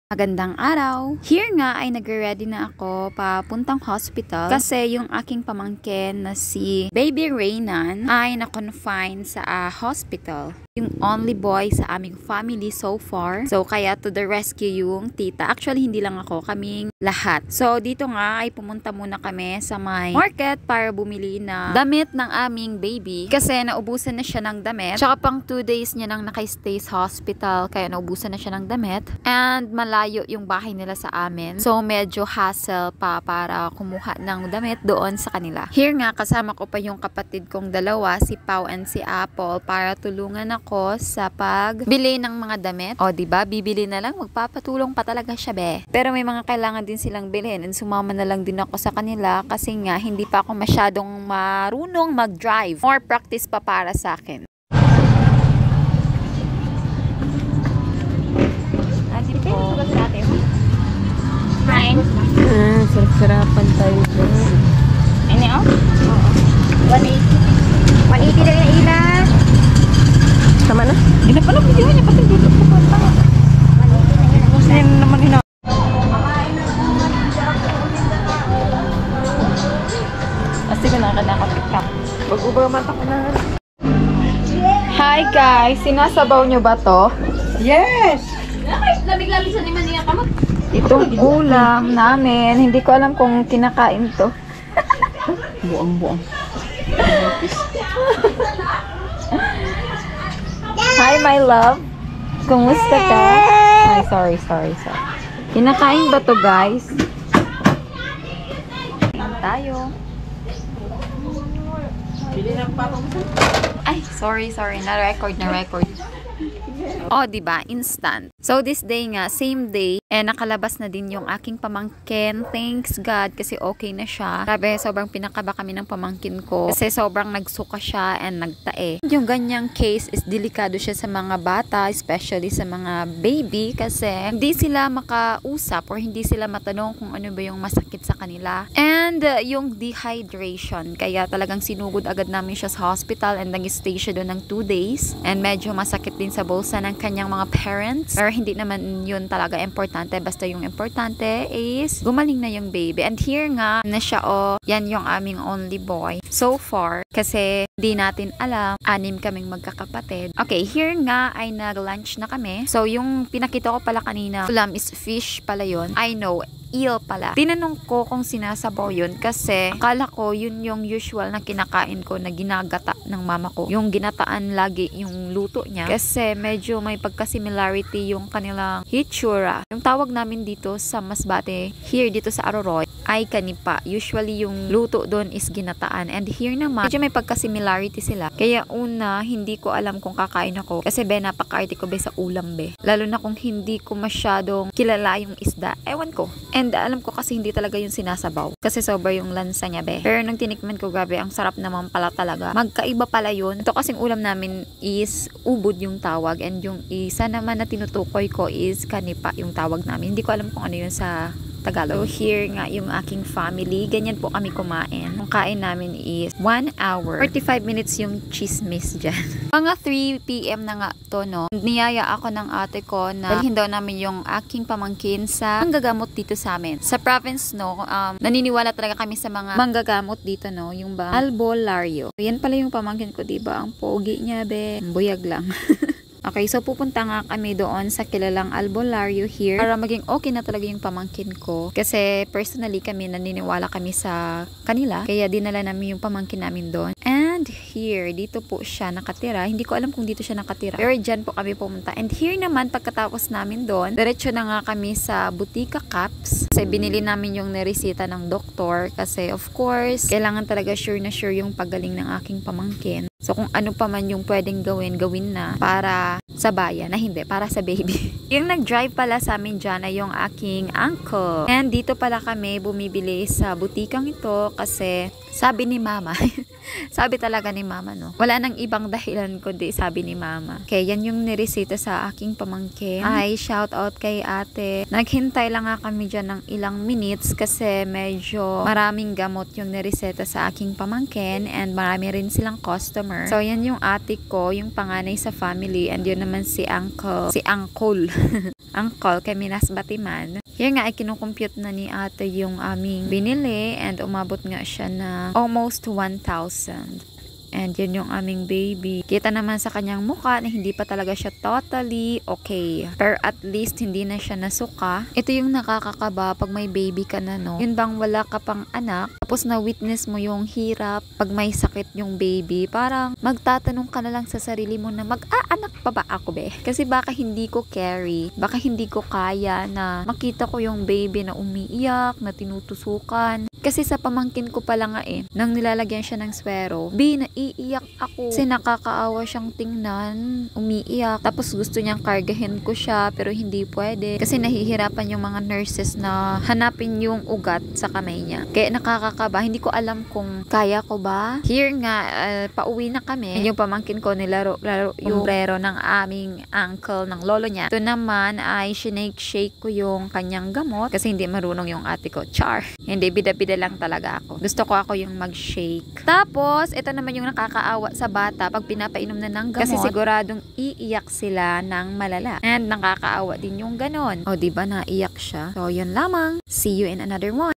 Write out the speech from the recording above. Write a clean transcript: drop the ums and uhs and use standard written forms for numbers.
Magandang araw! Here nga ay nagre-ready na ako papuntang hospital kasi yung aking pamangkin na si Baby Reynan ay na-confine sa hospital. Yung only boy sa aming family so far. So kaya to the rescue yung tita. Actually hindi lang ako, kaming lahat. So dito nga ay pumunta muna kami sa may market para bumili na damit ng aming baby kasi naubusan na siya ng damit. Tsaka pang 2 days niya nang naka-stay sa hospital kaya naubusan na siya ng damit. And malayo yung bahay nila sa amin. So medyo hassle pa para kumuha ng damit doon sa kanila. Here nga kasama ko pa yung kapatid kong dalawa, si Pau and si Apple, para tulungan ako sa pagbili ng mga damit. O diba, bibili na lang, magpapatulong pa talaga siya be. Pero may mga kailangan din silang bilhin and sumama na lang din ako sa kanila kasi nga hindi pa ako masyadong marunong mag-drive. More practice pa para sa akin. Sarap-sarapan tayo dyan. Ano o? Oo. 180. 180 lang yung ila. Tama na? Hindi na pala video niya pati dito sa punta. 180 na yun. Naman hina. Kasi ko nakaka-pick up. Mag-ubamat ako na. Hi guys! Sinasabaw nyo ba to? Yes! Lamig-lamig sa naman niya kamot. Itong ulam namin, hindi ko alam kung kinakain to. Buang-buang. Hi my love! Kumusta ka? Ay, sorry. Kinakain ba to guys? Kain tayo. Ay, sorry. Na-record. Oh, diba? Instant. So, this day nga, same day, nakalabas na din yung aking pamangkin. Thanks God, kasi okay na siya. Grabe, sobrang pinakaba kami ng pamangkin ko. Kasi sobrang nagsuka siya and nagtae. Yung ganyang case is delikado siya sa mga bata, especially sa mga baby, kasi hindi sila makausap or hindi sila matanong kung ano ba yung masakit sa kanila. And yung dehydration, kaya talagang sinugod agad namin siya sa hospital and nag-stay siya doon ng 2 days. And medyo masakit din sa bulsa ng kanyang mga parents. Pero hindi naman yun talaga importante. Basta yung importante is gumaling na yung baby. And here nga na siya yan yung aming only boy so far. Kasi di natin alam, 6 kaming magkakapatid. Okay, here nga ay nag-lunch na kami. So yung pinakita ko pala kanina, ulam is fish pala yun. I know, eel pala. Tinanong ko kung sinasabaw yun kasi akala ko yun yung usual na kinakain ko na ginagata ng mama ko. Yung ginataan lagi yung luto niya. Kasi medyo may pagka-similarity yung kanilang hitsura. Yung tawag namin dito sa Masbate, here dito sa Aroroy, ay kanipa. Usually yung luto doon is ginataan. And here naman, medyo may pagka-similarity sila. Kaya una, hindi ko alam kung kakain ako. Kasi be, napaka-arte ko be sa ulam be. Lalo na kung hindi ko masyadong kilala yung isda. Ewan ko. And alam ko kasi hindi talaga yung sinasabaw. Kasi sobra yung lansa niya be. Pero nung tinikman ko, grabe, ang sarap naman pala talaga. Magkaiba pala yun. Ito kasing ulam namin is ubod yung tawag. And yung isa naman na tinutukoy ko is kanipa yung tawag namin. Hindi ko alam kung ano yun sa Tagalog. So here nga yung aking family. Ganyan po kami kumain. Ang kain namin is 1 hour. 45 minutes yung chismis dyan. Mga 3 PM na nga to, no? Niyaya ako ng ate ko na dalhin daw namin yung aking pamangkin sa manggagamot dito sa amin. Sa province, no, naniniwala talaga kami sa mga manggagamot dito, no? Yung ba? Albularyo. Yan pala yung pamangkin ko, diba? Ang pogi niya, be. Buyag lang. Okay, so pupunta nga kami doon sa kilalang albularyo here para maging okay na talaga yung pamangkin ko. Kasi personally kami naniniwala kami sa kanila. Kaya dinala namin yung pamangkin namin doon. And here, dito po siya nakatira. Hindi ko alam kung dito siya nakatira. Pero dyan po kami pumunta. And here naman, pagkatapos namin doon, diretso na nga kami sa Butika Caps. Kasi binili namin yung niresita ng doktor. Kasi of course, kailangan talaga sure na sure yung pagaling ng aking pamangkin. So kung ano pa man yung pwedeng gawin na para sa bayan, na hindi, para sa baby. Yung nag-drive pala sa amin dyan ay yung aking uncle. And dito pala kami bumibili sa butikang ito kasi sabi ni mama, sabi talaga ni mama, no? Wala nang ibang dahilan kundi sabi ni mama. Okay, yan yung niresita sa aking pamangkin. Ay, shout out kay ate. Naghintay lang nga kami dyan ng ilang minutes kasi medyo maraming gamot yung niresita sa aking pamangkin and marami rin silang customer. So, yan yung ate ko, yung panganay sa family, and yun naman si Uncle. Uncle kay Minas Batiman. Here nga ay kinukompute na ni ate yung aming binili and umabot nga siya na almost 1,000. And yun yung aming baby. Kita naman sa kanyang mukha na hindi pa talaga siya totally okay. Pero at least hindi na siya nasuka. Ito yung nakakakaba pag may baby ka na, no? Yun bang wala ka pang anak, tapos na-witness mo yung hirap pag may sakit yung baby. Parang magtatanong ka na lang sa sarili mo na mag-aanak pa ba ako, be? Kasi baka hindi ko carry. Baka hindi ko kaya na makita ko yung baby na umiiyak, na tinutusukan. Kasi sa pamangkin ko pala nga nang nilalagyan siya ng swero, naiiyak ako. Kasi nakakaawa siyang tingnan, umiiyak. Tapos gusto niyang kargahin ko siya, pero hindi pwede. Kasi nahihirapan yung mga nurses na hanapin yung ugat sa kamay niya. Kaya nakakakaba. Hindi ko alam kung kaya ko ba. Here nga, pauwi na kami. Yung pamangkin ko nilaro yung sombrero ng aming uncle, ng lolo niya. Ito naman ay shake ko yung kanyang gamot. Kasi hindi marunong yung ate ko. Char! Hindi, bida-bida lang talaga ako. Gusto ko ako yung mag-shake. Tapos, ito naman yung nakakaawa sa bata pag pinapainom na ng gamot. Kasi siguradong iiyak sila ng malala. And nakakaawa din yung ganon. O, diba naiyak siya? So, yun lamang. See you in another one.